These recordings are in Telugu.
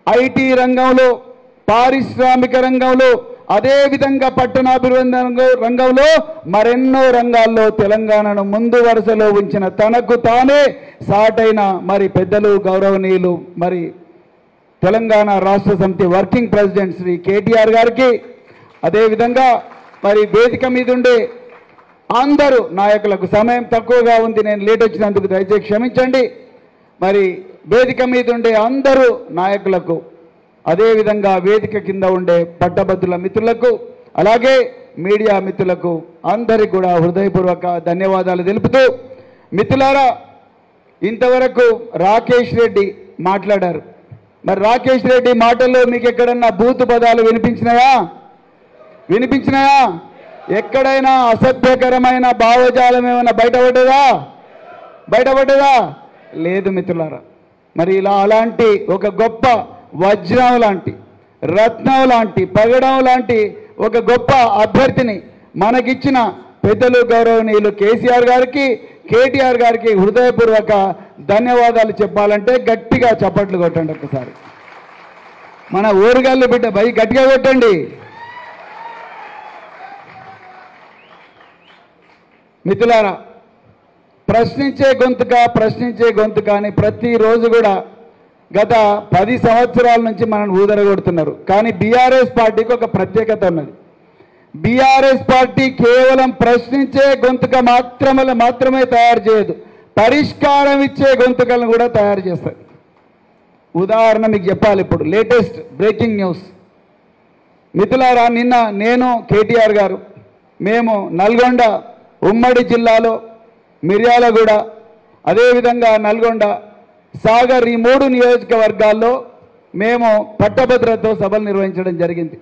ఐటీ రంగంలో, పారిశ్రామిక రంగంలో, అదేవిధంగా పట్టణాభివృద్ధి రంగంలో మరెన్నో రంగాల్లో తెలంగాణను ముందు వరుసలో ఉంచిన తనకు తానే సాటైన మరి పెద్దలు గౌరవనీయులు మరి తెలంగాణ రాష్ట్ర సమితి వర్కింగ్ ప్రెసిడెంట్ శ్రీ కేటీఆర్ గారికి, అదేవిధంగా మరి వేదిక మీద ఉండే అందరూ నాయకులకు, సమయం తక్కువగా ఉంది, నేను లేట్ వచ్చినందుకు దయచేసి క్షమించండి. మరి వేదిక మీద ఉండే అందరూ నాయకులకు, అదేవిధంగా వేదిక కింద ఉండే పట్టభద్రుల మిత్రులకు, అలాగే మీడియా మిత్రులకు అందరికీ కూడా హృదయపూర్వక ధన్యవాదాలు తెలుపుతూ, మిత్రులారా ఇంతవరకు రాకేష్ రెడ్డి మాట్లాడారు. మరి రాకేష్ రెడ్డి మాటల్లో మీకు ఎక్కడన్నా బూతు పదాలు వినిపించినాయా? ఎక్కడైనా అసభ్యకరమైన భావజాలం ఏమైనా బయటపడ్డదా? లేదు మిత్రులారా. మరి ఇలా అలాంటి ఒక గొప్ప వజ్రం లాంటి, రత్నం లాంటి, పగడం లాంటి ఒక గొప్ప అభ్యర్థిని మనకిచ్చిన పెద్దలు గౌరవనీయులు కేసీఆర్ గారికి, కేటీఆర్ గారికి హృదయపూర్వక ధన్యవాదాలు చెప్పాలంటే గట్టిగా చప్పట్లు కొట్టండి. ఒక్కసారి మన ఊరుగాళ్ళు బిడ్డ గట్టిగా కొట్టండి. మిత్రులారా, ప్రశ్నించే గొంతుక అని ప్రతిరోజు కూడా గత 10 సంవత్సరాల నుంచి మనం ఊదరగొడుతున్నారు. కానీ బీఆర్ఎస్ పార్టీకి ఒక ప్రత్యేకత ఉన్నది. బీఆర్ఎస్ పార్టీ కేవలం ప్రశ్నించే గొంతుక మాత్రమే తయారు చేయదు, పరిష్కారం ఇచ్చే గొంతుకలను కూడా తయారు చేస్తారు. ఉదాహరణ మీకు చెప్పాలి. ఇప్పుడు లేటెస్ట్ బ్రేకింగ్ న్యూస్ మిత్రులారా, నిన్న నేను, కేటీఆర్ గారు, మేము నల్గొండ ఉమ్మడి జిల్లాలో మిర్యాలగూడ, అదేవిధంగా నల్గొండ, సాగర్ ఈ 3 నియోజకవర్గాల్లో మేము పట్టభద్రులతో సభలు నిర్వహించడం జరిగింది.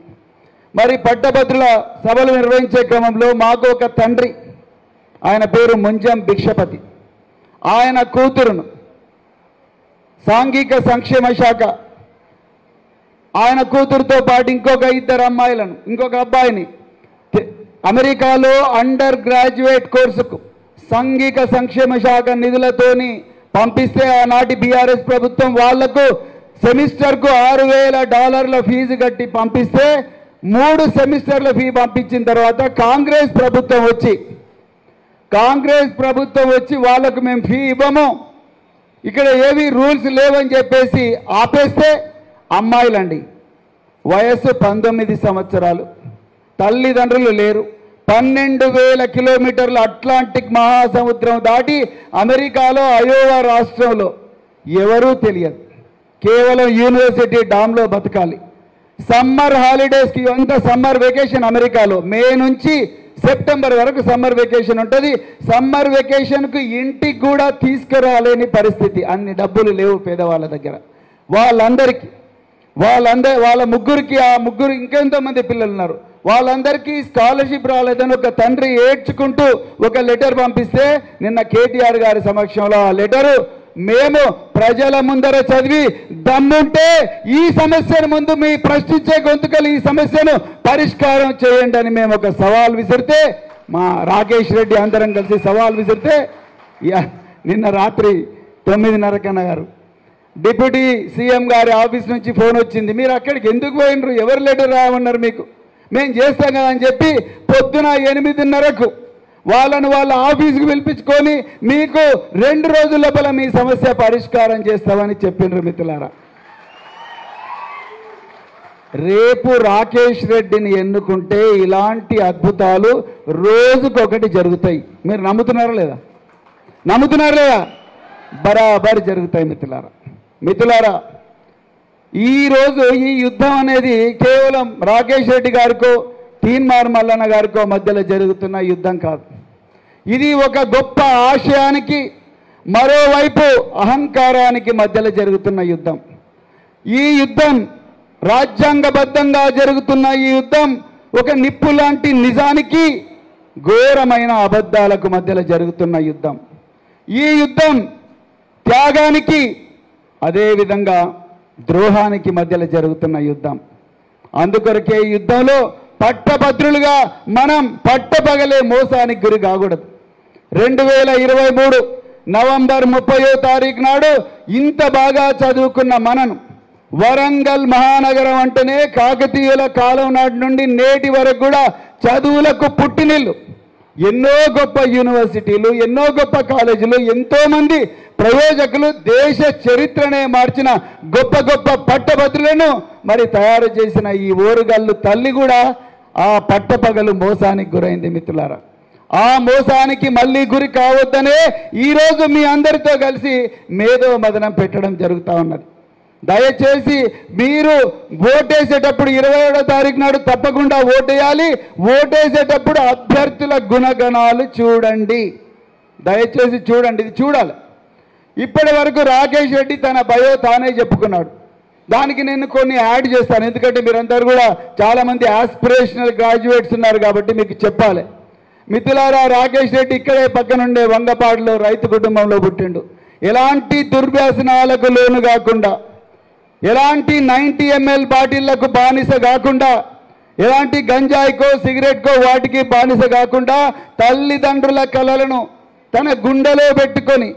మరి పట్టభద్రుల సభలు నిర్వహించే క్రమంలో మాకు ఒక తండ్రి, ఆయన పేరు ముంజం భిక్షపతి, ఆయన కూతురును సాంఘిక సంక్షేమ శాఖ, ఆయన కూతురుతో పాటు ఇంకొక 2 అమ్మాయిలను, ఇంకొక అబ్బాయిని అమెరికాలో అండర్ గ్రాడ్యుయేట్ కోర్సుకు సాంఘిక సంక్షేమ శాఖ నిధులతోని పంపిస్తే ఆనాటి బీఆర్ఎస్ ప్రభుత్వం వాళ్లకు సెమిస్టర్కు $6,000 ఫీజు కట్టి పంపిస్తే 3 సెమిస్టర్ల ఫీ పంపించిన తర్వాత కాంగ్రెస్ ప్రభుత్వం వచ్చి వాళ్లకు మేము ఫీ ఇవ్వము, ఇక్కడ ఏవి రూల్స్ లేవని చెప్పేసి ఆపేస్తే అమ్మాయిలండి, వయస్సు 19 సంవత్సరాలు, తల్లిదండ్రులు లేరు, 12,000 కిలోమీటర్ల అట్లాంటిక్ మహాసముద్రం దాటి అమెరికాలో అయోవా రాష్ట్రంలో ఎవరూ తెలియదు, కేవలం యూనివర్సిటీ డామ్లో బతకాలి. సమ్మర్ హాలిడేస్కి అంత సమ్మర్ వెకేషన్ అమెరికాలో మే నుంచి సెప్టెంబర్ వరకు సమ్మర్ వెకేషన్ ఉంటుంది. సమ్మర్ వెకేషన్కు ఇంటికి కూడా తీసుకురాలేని పరిస్థితి, అన్ని డబ్బులు లేవు పేదవాళ్ళ దగ్గర. వాళ్ళ ముగ్గురికి, ఆ ముగ్గురు ఇంకెంతోమంది పిల్లలు ఉన్నారు, వాళ్ళందరికీ స్కాలర్షిప్ రాలేదని ఒక తండ్రి ఏడ్చుకుంటూ ఒక లెటర్ పంపిస్తే నిన్న కేటీఆర్ గారి సమక్షంలో ఆ లెటరు మేము ప్రజల ముందర చదివి, దమ్ముంటే ఈ సమస్యను ముందు మీ ప్రశ్నించే గొంతుకలు ఈ సమస్యను పరిష్కారం చేయండి అని మేము ఒక సవాల్ విసిరితే, మా రాకేష్ రెడ్డి అందరం కలిసి సవాల్ విసిరితే నిన్న రాత్రి 9:30 కన్నా గారు డిప్యూటీ సీఎం గారి ఆఫీస్ నుంచి ఫోన్ వచ్చింది, మీరు అక్కడికి ఎందుకు పోయినరు, ఎవరు లెటర్ రాయమన్నారు మీకు, మేము చేస్తాం కదా అని చెప్పి పొద్దున 8:30కు వాళ్ళను వాళ్ళ ఆఫీస్కి పిలిపించుకొని మీకు 2 రోజుల లోపల మీ సమస్య పరిష్కారం చేస్తామని చెప్పిండ్రు. మిత్రులారా, రేపు రాకేష్ రెడ్డిని ఎన్నుకుంటే ఇలాంటి అద్భుతాలు రోజుకొకటి జరుగుతాయి. మీరు నమ్ముతున్నారా లేదా? బరాబర్ జరుగుతాయి. మిత్రులారా, ఈరోజు ఈ యుద్ధం అనేది కేవలం రాకేష్ రెడ్డి గారికో తీన్మార్ మల్లన్న గారికో మధ్యలో జరుగుతున్న యుద్ధం కాదు. ఇది ఒక గొప్ప ఆశయానికి, మరోవైపు అహంకారానికి మధ్యలో జరుగుతున్న యుద్ధం. ఈ యుద్ధం రాజ్యాంగబద్ధంగా జరుగుతున్న ఈ యుద్ధం ఒక నిప్పు లాంటి నిజానికి, ఘోరమైన అబద్ధాలకు మధ్యలో జరుగుతున్న యుద్ధం. ఈ యుద్ధం త్యాగానికి, అదేవిధంగా ద్రోహానికి మధ్యలో జరుగుతున్న యుద్ధం. అందుకొరకే ఈ యుద్ధంలో పట్టభద్రులుగా మనం పట్టపగలే మోసానికి గురి కాకూడదు. 2023 నవంబర్ 30వ తారీఖు నాడు ఇంత బాగా చదువుకున్న మనను, వరంగల్ మహానగరం అంటేనే కాకతీయుల కాలం నాటి నుండి నేటి వరకు కూడా చదువులకు పుట్టినిల్లు. ఎన్నో గొప్ప యూనివర్సిటీలు, ఎన్నో గొప్ప కాలేజీలు, ఎంతోమంది ప్రయోజకులు దేశ చరిత్రనే మార్చిన గొప్ప గొప్ప పట్టభద్రులను మరి తయారు చేసిన ఈ ఓరుగల్లు తల్లి కూడా ఆ పట్టపగలు మోసానికి గురైంది మిత్రులారా. ఆ మోసానికి మళ్ళీ గురి కావద్దనే ఈరోజు మీ అందరితో కలిసి మేధో మదనం పెట్టడం జరుగుతూ ఉన్నది. దయచేసి మీరు ఓటేసేటప్పుడు 27వ తారీఖు నాడు తప్పకుండా ఓటేయాలి. ఓటేసేటప్పుడు అభ్యర్థుల గుణగణాలు చూడండి, దయచేసి చూడండి, ఇది చూడాలి. ఇప్పటి వరకు రాకేష్ రెడ్డి తన బయో తానే చెప్పుకున్నాడు. దానికి నేను కొన్ని యాడ్ చేస్తాను, ఎందుకంటే మీరందరూ కూడా చాలామంది ఆస్పిరేషనల్ గ్రాడ్యుయేట్స్ ఉన్నారు కాబట్టి మీకు చెప్పాలి. మిత్రులారా, రాకేష్ రెడ్డి ఇక్కడే పక్కనుండే వంగపాడులో రైతు కుటుంబంలో పుట్టిండు. ఎలాంటి దుర్వ్యసనాలకు లోను కాకుండా, ఎలాంటి 90 ml బాటిళ్లకు బానిస కాకుండా, ఎలాంటి గంజాయికో సిగరెట్కో వాటికి బానిస కాకుండా తల్లిదండ్రుల కలలను తన గుండెలో పెట్టుకొని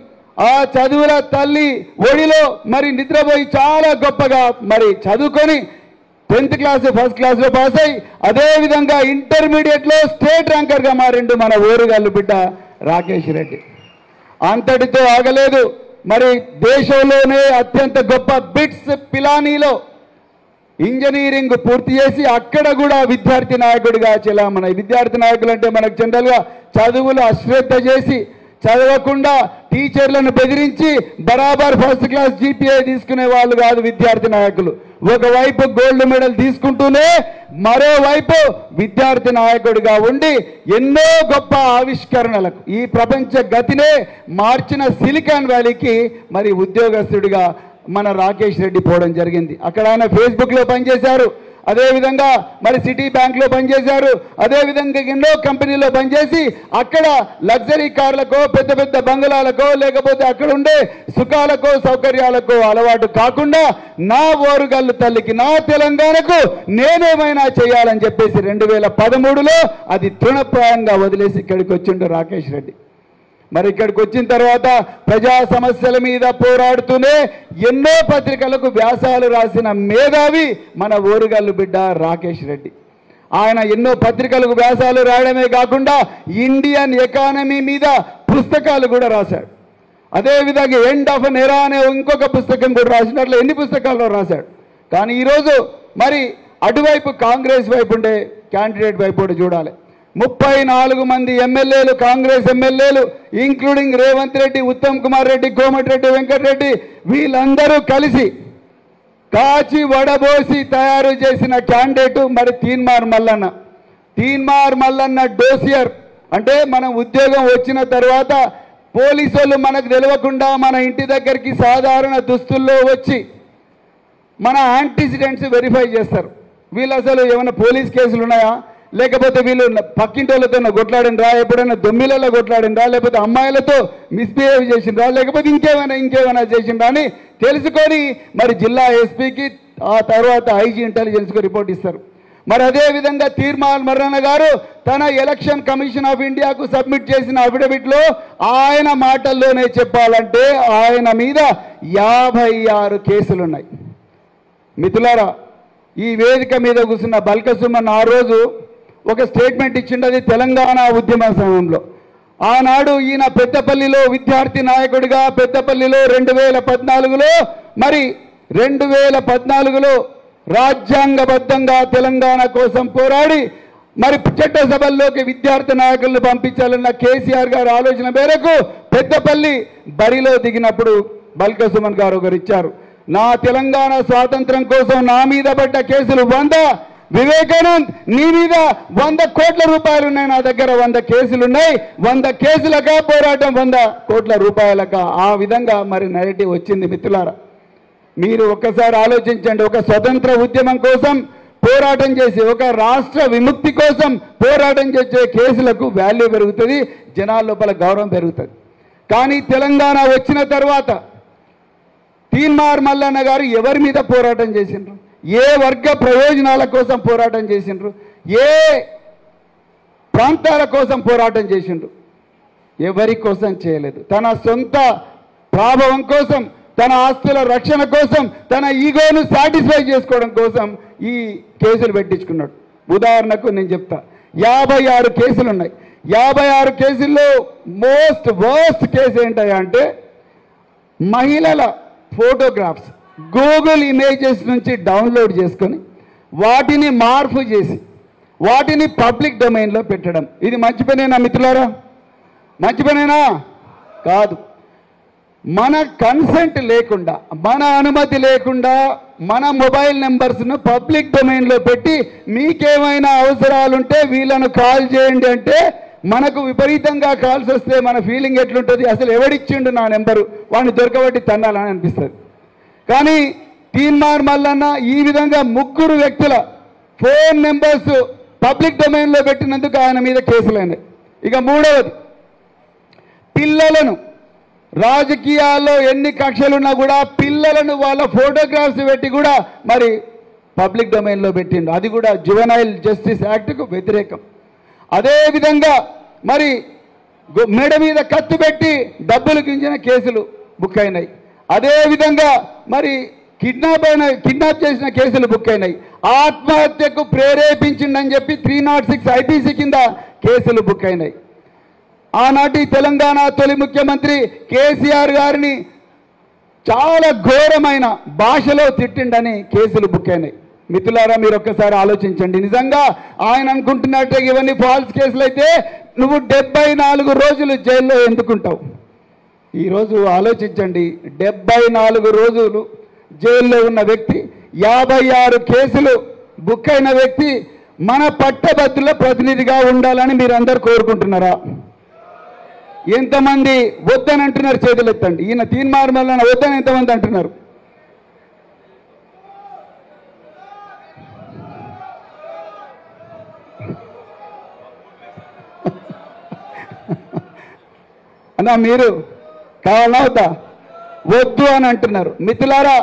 ఆ చదువుల తల్లి ఒడిలో మరి నిద్రపోయి చాలా గొప్పగా మరి చదువుకొని 10th క్లాస్ ఫస్ట్ క్లాస్లో పాస్ అయ్యి అదేవిధంగా ఇంటర్మీడియట్లో స్టేట్ ర్యాంకర్గా మారిండు మన ఓరుగల్లు బిడ్డ రాకేష్ రెడ్డి. అంతటితో ఆగలేదు, మరి దేశంలోనే అత్యంత గొప్ప బిట్స్ పిలానీలో ఇంజనీరింగ్ పూర్తి చేసి అక్కడ కూడా విద్యార్థి నాయకుడిగా చెలామణ. విద్యార్థి నాయకులు అంటే మనకు జనరల్గా చదువులు అశ్రద్ధ చేసి చదవకుండా టీచర్లను బెదిరించి బరాబర్ ఫస్ట్ క్లాస్ GPA తీసుకునే వాళ్ళు కాదు విద్యార్థి నాయకులు. ఒకవైపు గోల్డ్ మెడల్ తీసుకుంటూనే మరోవైపు విద్యార్థి నాయకుడిగా ఉండి ఎన్నో గొప్ప ఆవిష్కరణలకు ఈ ప్రపంచ గతినే మార్చిన సిలికాన్ వ్యాలీకి మరి ఉద్యోగస్తుడిగా మన రాకేష్ రెడ్డి పోవడం జరిగింది. అక్కడ ఆయన ఫేస్బుక్లో పనిచేశారు, అదేవిధంగా మరి సిటీ బ్యాంక్లో పనిచేశారు, అదేవిధంగా ఎన్నో కంపెనీలో పనిచేసి అక్కడ లగ్జరీ కార్లకో పెద్ద పెద్ద బంగళాలకో లేకపోతే అక్కడ ఉండే సుఖాలకో సౌకర్యాలకో అలవాటు కాకుండా నా ఓరుగల్లు తల్లికి నా తెలంగాణకు నేనేమైనా చేయాలని చెప్పేసి 2013లో అది తృణప్రాయంగా వదిలేసి ఇక్కడికి వచ్చిండు రాకేష్ రెడ్డి. మరి ఇక్కడికి వచ్చిన తర్వాత ప్రజా సమస్యల మీద పోరాడుతూనే ఎన్నో పత్రికలకు వ్యాసాలు రాసిన మేధావి మన ఓరుగల్లు బిడ్డ రాకేష్ రెడ్డి. ఆయన ఎన్నో పత్రికలకు వ్యాసాలు రాయడమే కాకుండా ఇండియన్ ఎకానమీ మీద పుస్తకాలు కూడా రాశాడు. అదేవిధంగా ఎండ్ ఆఫ్ ఎన్ ఎరా అనే ఇంకొక పుస్తకం కూడా రాసినట్లు ఎన్ని పుస్తకాల్లో రాశాడు. కానీ ఈరోజు మరి అటువైపు కాంగ్రెస్ వైపు ఉండే క్యాండిడేట్ వైపు కూడా చూడాలి. 34 మంది ఎమ్మెల్యేలు, కాంగ్రెస్ ఎమ్మెల్యేలు ఇంక్లూడింగ్ రేవంత్ రెడ్డి, ఉత్తమ్ కుమార్ రెడ్డి, కోమటిరెడ్డి వెంకటరెడ్డి వీళ్ళందరూ కలిసి కాచి వడబోసి తయారు చేసిన క్యాండిడేటు మరి తీన్మార్ మల్లన్న. తీన్మార్ మల్లన్న డోసియర్ అంటే మనం ఉద్యోగం వచ్చిన తర్వాత పోలీసు వాళ్ళు మనకు తెలియకుండా మన ఇంటి దగ్గరికి సాధారణ దుస్తుల్లో వచ్చి మన యాంటీసిడెంట్స్ వెరిఫై చేస్తారు. వీళ్ళు అసలు ఏమైనా పోలీస్ కేసులు ఉన్నాయా, లేకపోతే వీళ్ళు పక్కింటోళ్ళతో కొట్లాడినరా, ఎప్పుడైనా దొమ్మిలలో కొట్లాడినరా, లేకపోతే అమ్మాయిలతో మిస్బిహేవ్ చేసిండ్రా, లేకపోతే ఇంకేమైనా చేసిండ్రా అని తెలుసుకొని మరి జిల్లా ఎస్పీకి ఆ తర్వాత IG ఇంటెలిజెన్స్కి రిపోర్ట్ ఇస్తారు. మరి అదేవిధంగా తీన్మార్ మల్లన్న గారు తన ఎలక్షన్ కమిషన్ ఆఫ్ ఇండియాకు సబ్మిట్ చేసిన అఫిడవిట్లో ఆయన మాటల్లోనే చెప్పాలంటే ఆయన మీద 56 కేసులున్నాయి. మిత్రులారా, ఈ వేదిక మీద కూర్చున్న బల్క సుమన్ ఆ రోజు ఒక స్టేట్మెంట్ ఇచ్చిండు, అది తెలంగాణ ఉద్యమ సమయంలో. ఆనాడు ఈయన పెద్దపల్లిలో విద్యార్థి నాయకుడిగా పెద్దపల్లిలో 2014లో మరి 2014లో రాజ్యాంగబద్ధంగా తెలంగాణ కోసం పోరాడి మరి చట్టసభల్లోకి విద్యార్థి నాయకులను పంపించాలన్న కేసీఆర్ గారి ఆలోచన మేరకు పెద్దపల్లి బరిలో దిగినప్పుడు బల్క సుమన్ గారు ఒకరు ఇచ్చారు, నా తెలంగాణ స్వాతంత్రం కోసం నా మీద పడ్డ కేసులు 100, వివేకానంద్ నీ మీద 100 కోట్ల రూపాయలు ఉన్నాయి, నా దగ్గర 100 కేసులున్నాయి, 100 కేసులకా పోరాటం 100 కోట్ల రూపాయలకా. ఆ విధంగా మరి నెరేటివ్ వచ్చింది. మిత్రులారా, మీరు ఒక్కసారి ఆలోచించండి. ఒక స్వతంత్ర ఉద్యమం కోసం పోరాటం చేసి, ఒక రాష్ట్ర విముక్తి కోసం పోరాటం చేసే కేసులకు వాల్యూ పెరుగుతుంది, జనాల లోపల గౌరవం పెరుగుతుంది. కానీ తెలంగాణ వచ్చిన తర్వాత తీన్మార్ మల్లన్న గారు ఎవరి మీద పోరాటం చేసిండ్రు, ఏ వర్గ ప్రయోజనాల కోసం పోరాటం చేసిండ్రు, ఏ ప్రాంతాల కోసం పోరాటం చేసిండ్రు? ఎవరి కోసం చేయలేదు. తన సొంత ప్రాభవం కోసం తన ఆస్తుల రక్షణ కోసం, తన ఈగోను సాటిస్ఫై చేసుకోవడం కోసం ఈ కేసులు పెట్టించుకున్నాడు. ఉదాహరణకు నేను చెప్తా, 56 కేసులు ఉన్నాయి. 56 కేసుల్లో మోస్ట్ వర్స్ట్ కేసు ఏంటయ్యా అంటే మహిళల ఫోటోగ్రాఫ్స్ గూగుల్ ఇమేజెస్ నుంచి డౌన్లోడ్ చేసుకొని వాటిని మార్పు చేసి వాటిని పబ్లిక్ డొమైన్లో పెట్టడం. ఇది మంచి పనేనా మిత్రులారా? మంచి పనేనా? కాదు. మన కన్సెంట్ లేకుండా, మన అనుమతి లేకుండా మన మొబైల్ నెంబర్స్ను పబ్లిక్ డొమైన్లో పెట్టి మీకేమైనా అవసరాలుంటే వీళ్ళను కాల్ చేయండి అంటే మనకు విపరీతంగా కాల్స్ వస్తే మన ఫీలింగ్ ఎట్లుంటుంది? అసలు ఎవడిచ్చిండు నా నెంబరు, వాడిని దొరకబట్టి తన్నాలని అనిపిస్తుంది. కానీ తీన్మార్ మల్లన్న ఈ విధంగా 3 వ్యక్తుల ఫోన్ నెంబర్స్ పబ్లిక్ డొమైన్లో పెట్టినందుకు ఆయన మీద కేసులైనాయి. ఇక 3వది, పిల్లలను రాజకీయాల్లో ఎన్ని కక్షలున్నా కూడా పిల్లలను వాళ్ళ ఫోటోగ్రాఫ్స్ పెట్టి కూడా మరి పబ్లిక్ డొమైన్లో పెట్టిండు. అది కూడా జువెనైల్ జస్టిస్ యాక్ట్కు వ్యతిరేకం. అదేవిధంగా మరి మెడ మీద కత్తి పెట్టి డబ్బులు గించిన కేసులు బుక్ అయినాయి. అదేవిధంగా మరి కిడ్నాప్ చేసిన కేసులు బుక్ అయినాయి. ఆత్మహత్యకు ప్రేరేపించిండని చెప్పి 306 ఐపీసీ కింద కేసులు బుక్ అయినాయి. ఆనాటి తెలంగాణ తొలి ముఖ్యమంత్రి కేసీఆర్ గారిని చాలా ఘోరమైన భాషలో తిట్టిండని కేసులు బుక్ అయినాయి. మిత్రులారా, మీరు ఒక్కసారి ఆలోచించండి. నిజంగా ఆయన అనుకుంటున్నట్టే ఇవన్నీ ఫాల్స్ కేసులు అయితే నువ్వు 74 రోజులు జైల్లో ఎందుకుంటావు? ఈరోజు ఆలోచించండి, 74 రోజులు జైల్లో ఉన్న వ్యక్తి, 56 కేసులు బుక్ అయిన వ్యక్తి మన పట్టభద్రుల ప్రతినిధిగా ఉండాలని మీరందరూ కోరుకుంటున్నారా? ఎంతమంది వద్దని అంటున్నారు? చేతులు ఎత్తండి. ఈయన తీన్మార్ మల్లన్న వద్దని ఎంతమంది అంటున్నారు? అన్నా మీరు కావాలవుతా వద్దు అని అంటున్నారు. మిత్రులారా,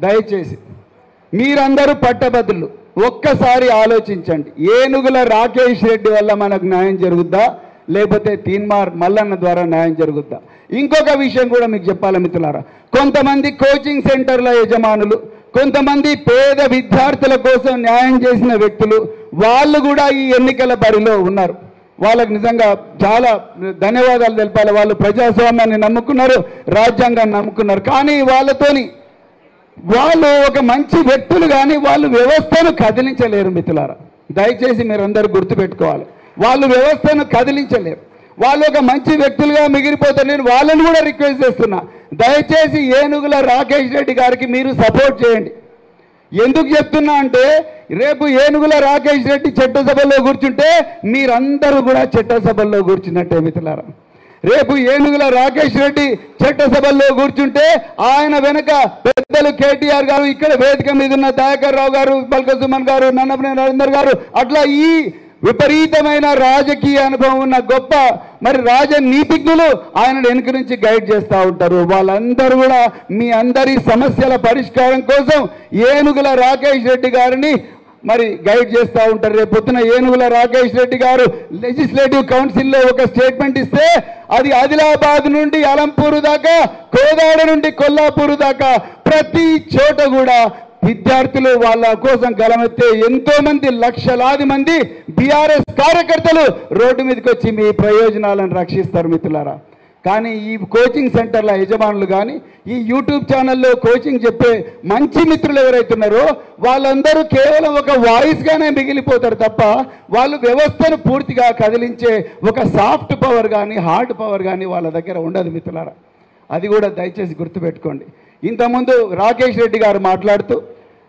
దయచేసి మీరందరూ పట్టభద్రులు ఒక్కసారి ఆలోచించండి. ఏనుగుల రాకేష్ రెడ్డి వల్ల మనకు న్యాయం జరుగుద్దా, లేకపోతే తీన్మార్ మల్లన్న ద్వారా న్యాయం జరుగుద్దా? ఇంకొక విషయం కూడా మీకు చెప్పాలి మిత్రులారా, కొంతమంది కోచింగ్ సెంటర్ల యజమానులు, కొంతమంది పేద విద్యార్థుల కోసం న్యాయం చేసిన వ్యక్తులు, వాళ్ళు కూడా ఈ ఎన్నికల బరిలో ఉన్నారు. వాళ్ళకు నిజంగా చాలా ధన్యవాదాలు తెలపాలి. వాళ్ళు ప్రజాస్వామ్యాన్ని నమ్ముకున్నారు, రాజ్యాంగాన్ని నమ్ముకున్నారు. కానీ వాళ్ళు ఒక మంచి వ్యక్తులు, కానీ వాళ్ళు వ్యవస్థను కదిలించలేరు మిత్రులారా. దయచేసి మీరందరూ గుర్తుపెట్టుకోవాలి, వాళ్ళు వ్యవస్థను కదిలించలేరు. వాళ్ళు ఒక మంచి వ్యక్తులుగా మిగిలిపోతారు. నేను వాళ్ళని కూడా రిక్వెస్ట్ చేస్తున్నా, దయచేసి ఏనుగుల రాకేష్ రెడ్డి గారికి మీరు సపోర్ట్ చేయండి. ఎందుకు చెప్తున్నా అంటే రేపు ఏనుగుల రాకేష్ రెడ్డి చట్టసభల్లో కూర్చుంటే మీరందరూ కూడా చట్టసభల్లో కూర్చున్నట్టే మిత్రులారా. రేపు ఏనుగుల రాకేష్ రెడ్డి చట్టసభల్లో కూర్చుంటే ఆయన వెనక పెద్దలు కేటీఆర్ గారు, ఇక్కడ వేదిక మీద ఉన్న దయాకర్ రావు గారు, బల్క సుమన్ గారు, నన్నపనేని నరేందర్ గారు, అట్లా ఈ విపరీతమైన రాజకీయ అనుభవం ఉన్న గొప్ప మరి రాజనీతిజ్ఞులు ఆయన వెనుక నుంచి గైడ్ చేస్తూ ఉంటారు. వాళ్ళందరూ కూడా మీ అందరి సమస్యల పరిష్కారం కోసం ఏనుగుల రాకేష్ రెడ్డి గారిని మరి గైడ్ చేస్తూ ఉంటారు. రేపు పొద్దున ఏనుగుల రాకేష్ రెడ్డి గారు లెజిస్లేటివ్ కౌన్సిల్లో ఒక స్టేట్మెంట్ ఇస్తే అది ఆదిలాబాద్ నుండి అలంపూర్ దాకా, కోదాడ నుండి కొల్లాపూర్ దాకా ప్రతి చోట కూడా విద్యార్థులు వాళ్ళ కోసం గలమెత్తే ఎంతో మంది, లక్షలాది మంది బీఆర్ఎస్ కార్యకర్తలు రోడ్డు మీదకి వచ్చి మీ ప్రయోజనాలను రక్షిస్తారు మిత్రులారా. కానీ ఈ కోచింగ్ సెంటర్ల యజమానులు కానీ, ఈ యూట్యూబ్ ఛానల్లో కోచింగ్ చెప్పే మంచి మిత్రులు ఎవరైతున్నారో వాళ్ళందరూ కేవలం ఒక వాయిస్గానే మిగిలిపోతారు తప్ప వాళ్ళు వ్యవస్థను పూర్తిగా కదిలించే ఒక సాఫ్ట్ పవర్ కానీ హార్డ్ పవర్ కానీ వాళ్ళ దగ్గర ఉండదు మిత్రులారా. అది కూడా దయచేసి గుర్తుపెట్టుకోండి. ఇంతకుముందు రాకేష్ రెడ్డి గారు మాట్లాడుతూ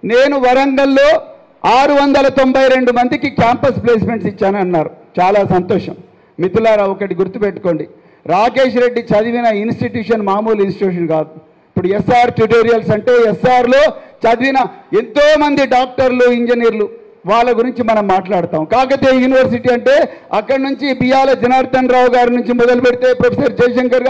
నేను వరంగల్లో 692 మందికి క్యాంపస్ ప్లేస్మెంట్స్ ఇచ్చాను అన్నారు. చాలా సంతోషం మిత్రులారా. ఒకటి గుర్తుపెట్టుకోండి, రాకేష్ రెడ్డి చదివిన ఇన్స్టిట్యూషన్ మామూలు ఇన్స్టిట్యూషన్ కాదు. ఇప్పుడు ఎస్ఆర్ ట్యూటోరియల్స్ అంటే ఎస్ఆర్లో చదివిన ఎంతోమంది డాక్టర్లు, ఇంజనీర్లు, వాళ్ళ గురించి మనం మాట్లాడతాం. కాకతీయ యూనివర్సిటీ అంటే అక్కడి నుంచి బియ్యాల జనార్దన్ రావు గారి నుంచి మొదలు పెడితే ప్రొఫెసర్ జయశంకర్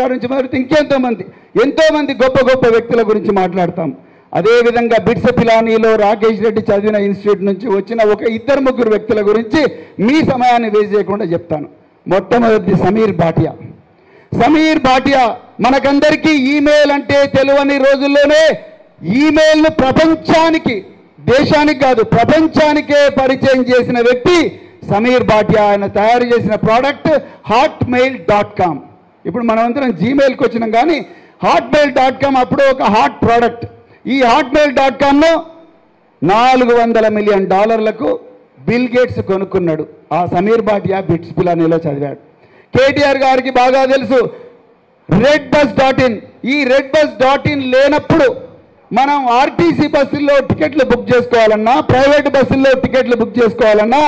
గారు నుంచి మొదలు పెడితే ఎంతోమంది గొప్ప గొప్ప వ్యక్తుల గురించి మాట్లాడతాం. అదేవిధంగా బిట్స్ పిలానీలో రాకేష్ రెడ్డి చదివిన ఇన్స్టిట్యూట్ నుంచి వచ్చిన ఒక 2-3 వ్యక్తుల గురించి మీ సమయాన్ని వేస్ట్ చేయకుండా చెప్తాను. మొట్టమొదటి సమీర్ భాటియా. సమీర్ భాటియా మనకందరికీ ఈమెయిల్ అంటే తెలియని రోజుల్లోనే ఈమెయిల్ను ప్రపంచానికి, దేశానికి కాదు ప్రపంచానికే పరిచయం చేసిన వ్యక్తి సమీర్ భాటియా. ఆయన తయారు చేసిన ప్రోడక్ట్ hotmail.com. ఇప్పుడు మనమందరం జీమెయిల్కి వచ్చినాం, కానీ hotmail.com అప్పుడు ఒక హాట్ ప్రోడక్ట్. ఈ hotmail.comను $400 మిలియన్ బిల్ గేట్స్ కొనుక్కున్నాడు. ఆ సమీర్ భాటియా బిట్స్ పిలానీలో చదివాడు. కేటీఆర్ గారికి బాగా తెలుసు redbus.in. ఈ redbus.in లేనప్పుడు మనం ఆర్టీసీ బస్సుల్లో టికెట్లు బుక్ చేసుకోవాలన్నా, ప్రైవేట్ బస్సుల్లో టికెట్లు బుక్ చేసుకోవాలన్నా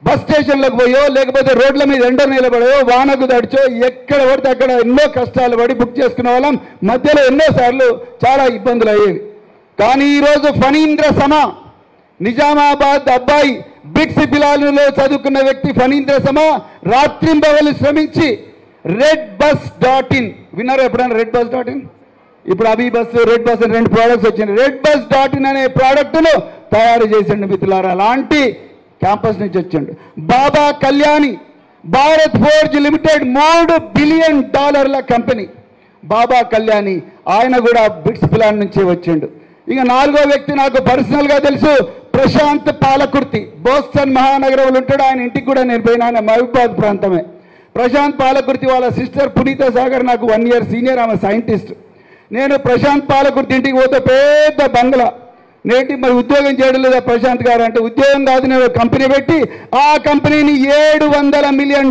బస్ స్టేషన్లకు పోయో, లేకపోతే రోడ్ల మీద ఎండ నిలబడో, వానకు దడిచో, ఎక్కడ పడితే అక్కడ ఎన్నో కష్టాలు పడి బుక్ చేసుకునే వాళ్ళం. మధ్యలో ఎన్నోసార్లు చాలా ఇబ్బందులు అయ్యేవి. కానీ ఈరోజు ఫణీంద్ర సమ, నిజామాబాద్ అబ్బాయి, బిట్స్ పిలానీలో చదువుకున్న వ్యక్తి ఫణీంద్ర సమ రాత్రింబవలు శ్రమించి redbus.in, విన్నారా ఎప్పుడైనా redbus.in? ఇప్పుడు అభి బస్సు, రెడ్ బస్ అని 2 ప్రోడక్ట్స్ వచ్చినాయి. redbus.in అనే ప్రోడక్ట్ను తయారు చేసిండు మిత్రులారా. అలాంటి క్యాంపస్ నుంచి వచ్చిండు. Baba Kalyani, Bharat Forge Limited $3 billion company Baba Kalyani, ఆయన కూడా బిట్స్ పిలాన్ నుంచి వచ్చిండు. ఇక 4వ వ్యక్తి నాకు పర్సనల్గా తెలుసు, ప్రశాంత్ పాలకుర్తి. బోస్టన్ మహానగరంలో ఉంటాడు. ఆయన ఇంటికి కూడా నేను పోయినా, ఆయన మహబూబాద్ ప్రాంతమే. ప్రశాంత్ పాలకుర్తి వాళ్ళ సిస్టర్ పునీత సాగర్ నాకు 1 ఇయర్ సీనియర్, ఆమె సైంటిస్ట్. నేను ప్రశాంత్ పాలకుర్తి ఇంటికి పోతే పెద్ద బంగ్లా. నేటి మరి ఉద్యోగం చేయడం లేదా ప్రశాంత్ గారు అంటే, ఉద్యోగం కాదు, నేను కంపెనీ పెట్టి ఆ కంపెనీని $700 మిలియన్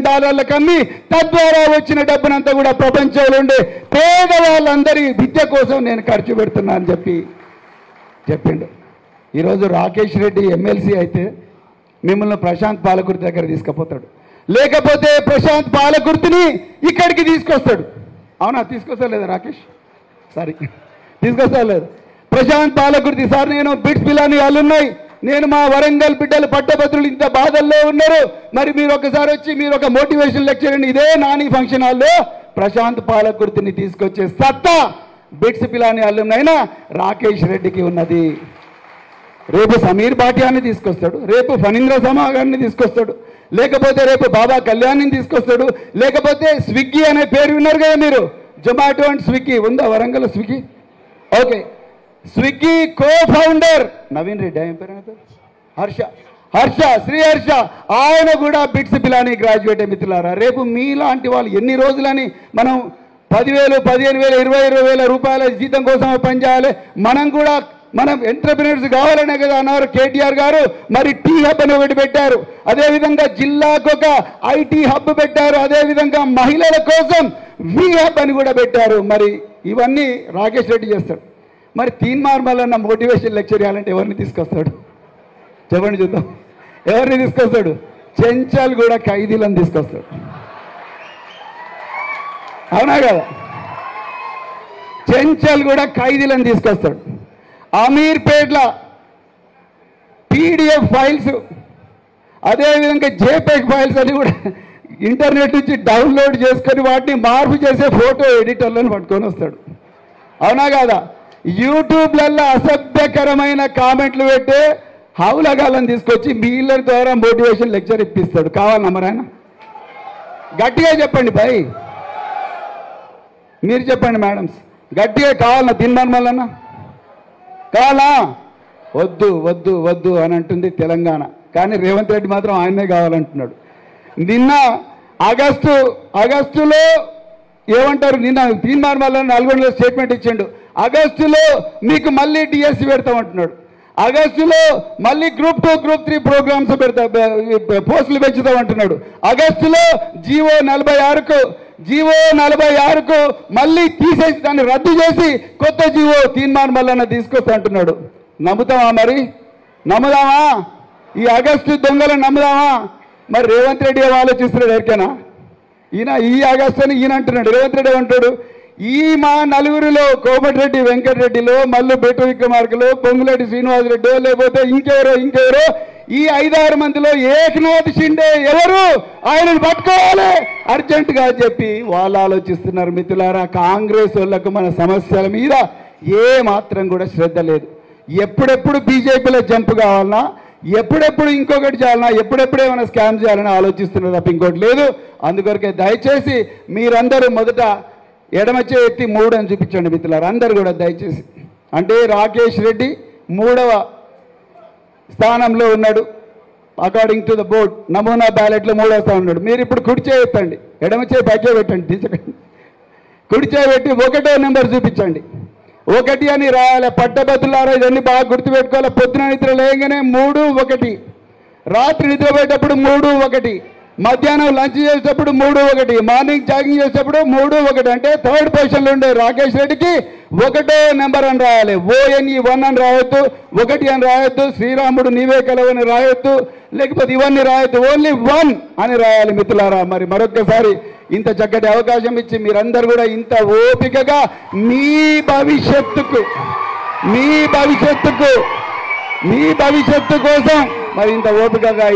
అమ్మి తద్వారా వచ్చిన డబ్బునంతా కూడా ప్రపంచంలో ఉండే పేదవాళ్ళందరి విద్య కోసం నేను ఖర్చు పెడుతున్నా అని చెప్పిండు. ఈరోజు రాకేష్ రెడ్డి ఎమ్మెల్సీ అయితే మిమ్మల్ని ప్రశాంత్ పాలకుర్తి దగ్గర తీసుకుపోతాడు, లేకపోతే ప్రశాంత్ పాలకుర్తిని ఇక్కడికి తీసుకొస్తాడు. అవునా? తీసుకొస్తా లేదా రాకేష్? సారీ, తీసుకొస్తా లేదు. ప్రశాంత్ పాలకుర్తి సార్, నేను బిట్స్ పిలానీ వాళ్ళు ఉన్నాయి, నేను మా వరంగల్ బిడ్డలు పట్టభద్రులు ఇంత బాధల్లో ఉన్నారు, మరి మీరు ఒకసారి వచ్చి మీరు ఒక మోటివేషన్ లెక్చర్ అండి, ఇదే నాని ఫంక్షన్ హాల్లో ప్రశాంత్ పాలకుర్తిని తీసుకొచ్చే సత్తా బిట్స్ పిలానీ అల్లునైనా రాకేష్ రెడ్డికి ఉన్నది. రేపు సమీర్ భాటియాని తీసుకొస్తాడు, రేపు ఫణీంద్ర సమా గారిని తీసుకొస్తాడు, లేకపోతే రేపు బాబా కళ్యాణ్ని తీసుకొస్తాడు, లేకపోతే స్విగ్గీ అనే పేరు విన్నారు కదా మీరు, జొమాటో అండ్ స్విగ్గీ ఉందా Warangal Swiggy? Okay, Swiggy co founder Naveen Reddy, ఏం పేరు? హర్ష, శ్రీ హర్ష, ఆయన కూడా బిట్స్ పిలానీ గ్రాడ్యుయేట్. మిత్రులారా, రేపు మీలాంటి వాళ్ళు ఎన్ని రోజులని మనం 10,000, 15,000, 20,000 రూపాయల జీతం కోసం పనిచేయాలి. మనం ఎంటర్ప్రినర్స్ కావాలనే కదా అన్నారు కేటీఆర్ గారు. మరి టీ హబ్ అని ఒకటి పెట్టారు, అదేవిధంగా జిల్లాకు ఒక ఐటీ హబ్ పెట్టారు, అదేవిధంగా మహిళల కోసం వి హబ్ అని కూడా పెట్టారు. మరి ఇవన్నీ రాకేష్ రెడ్డి చేస్తాడు. మరి తీన్మార్ మల్లన్న మోటివేషన్ లెక్చర్ ఇవ్వాలంటే ఎవరిని తీసుకొస్తాడు చెప్పండి చూద్దాం. ఎవరిని తీసుకొస్తాడు? చెంచల్ కూడా ఖైదీలను తీసుకొస్తాడు. అవునా కదా? చెంచల్ కూడా ఖైదీలను తీసుకొస్తాడు. అమీర్పేట్ల పీడిఎఫ్ ఫైల్స్, అదేవిధంగా జేపీఈజీ ఫైల్స్ అని కూడా ఇంటర్నెట్ నుంచి డౌన్లోడ్ చేసుకొని వాటిని మార్పు చేసే ఫోటో ఎడిటర్లను పట్టుకొని వస్తాడు. అవునా కాదా? యూట్యూబ్లలో అసభ్యకరమైన కామెంట్లు పెట్టే హౌలగాలను తీసుకొచ్చి వీళ్ళ ద్వారా మోటివేషన్ లెక్చర్ ఇప్పిస్తాడు. కావాలన్నా మరి ఆయన? గట్టిగా చెప్పండి భయ్, మీరు చెప్పండి మేడమ్స్, గట్టిగా కావాలన్నా తిన్నాను మళ్ళన్నా? కావాలా? వద్దు వద్దు వద్దు అని అంటుంది తెలంగాణ, కానీ రేవంత్ రెడ్డి మాత్రం ఆయనే కావాలంటున్నాడు. నిన్న ఆగస్టులో ఏమంటారు, నిన్న తీన్మార్ మల్లన్న నల్గొండలో స్టేట్మెంట్ ఇచ్చిండు, ఆగస్టులో మీకు మళ్ళీ డిఎస్సి పెడతామంటున్నాడు, ఆగస్టులో మళ్ళీ గ్రూప్ 2, గ్రూప్ 3 ప్రోగ్రామ్స్ పోస్టులు పెంచుతామంటున్నాడు, ఆగస్టులో జీవో 46కు మళ్ళీ తీసేసి దాన్ని రద్దు చేసి కొత్త జీవో తీన్మార్ మల్లన్న తీసుకొస్తా అంటున్నాడు. నమ్ముతామా? మరి నమ్ముదామా? ఈ ఆగస్టు దొంగలను నమ్ముదామా? మరి రేవంత్ రెడ్డి ఆలోచిస్తున్నాడు ఎరికేనా? ఈయన ఈ ఆగస్టు అని ఈయన అంటున్నాడు. రేవంత్ రెడ్డి అంటాడు, ఈ మా నలుగురిలో కోమటిరెడ్డి వెంకటరెడ్డిలో, మల్లు బెట్టు విక్రమార్కలో, పొంగులేటి శ్రీనివాసరెడ్డి, లేకపోతే ఇంకెవరో ఈ 5-6 మందిలో ఏకనాథ్ షిండే ఎవరు, ఆయనను పట్టుకోవాలి అర్జెంటుగా చెప్పి వాళ్ళు ఆలోచిస్తున్నారు. మిత్రులారా, కాంగ్రెస్ వాళ్ళకు మన సమస్యల మీద ఏ మాత్రం కూడా శ్రద్ధ లేదు. ఎప్పుడెప్పుడు బీజేపీలో జంప్ కావాలన్నా, ఎప్పుడెప్పుడు ఇంకొకటి చేయాలన్నా, ఎప్పుడెప్పుడు ఏమైనా స్కామ్ చేయాలని ఆలోచిస్తున్నారు తప్ప ఇంకోటి లేదు. అందుకొరకే దయచేసి మీరందరూ మొదట ఎడమ చేయి ఎత్తి 3 అని చూపించండి మిత్రులారా, అందరు కూడా దయచేసి. అంటే రాకేష్ రెడ్డి 3వ స్థానంలో ఉన్నాడు అకార్డింగ్ టు ద బోర్డ్. నమూనా బ్యాలెట్లో 3వ స్థానం ఉన్నాడు. మీరు ఇప్పుడు కుడి చేయి ఎత్తండి, ఎడమ చేయి పైకే పెట్టండి, తీర్చకండి. కుడి చేయి పెట్టి 1వ నెంబర్ చూపించండి. 1 అని రాయాలి. పట్టభద్రులారా ఇవన్నీ బాగా గుర్తుపెట్టుకోవాలి. పొద్దున నిద్ర లేగానే 3, 1, రాత్రి నిద్రపోయేటప్పుడు 3, 1, మధ్యాహ్నం లంచ్ చేసేటప్పుడు 3, 1, మార్నింగ్ జాగింగ్ చేసేటప్పుడు 3, 1. అంటే 3rd పొజిషన్లో ఉండే రాకేష్ రెడ్డికి 1వ నెంబర్ అని రాయాలి. ONE 1 అని రాయొద్దు, 1 అని రాయొద్దు, శ్రీరాముడు నీవే కలవని రాయొద్దు, లేకపోతే ఇవన్నీ రాయొద్దు, ఓన్లీ 1 అని రాయాలి మిత్రులారా. మరి మరొక్కసారి ఇంత చక్కటి అవకాశం ఇచ్చి మీరందరూ కూడా ఇంత ఓపికగా మీ భవిష్యత్తు కోసం మరి ఇంత ఓపికగా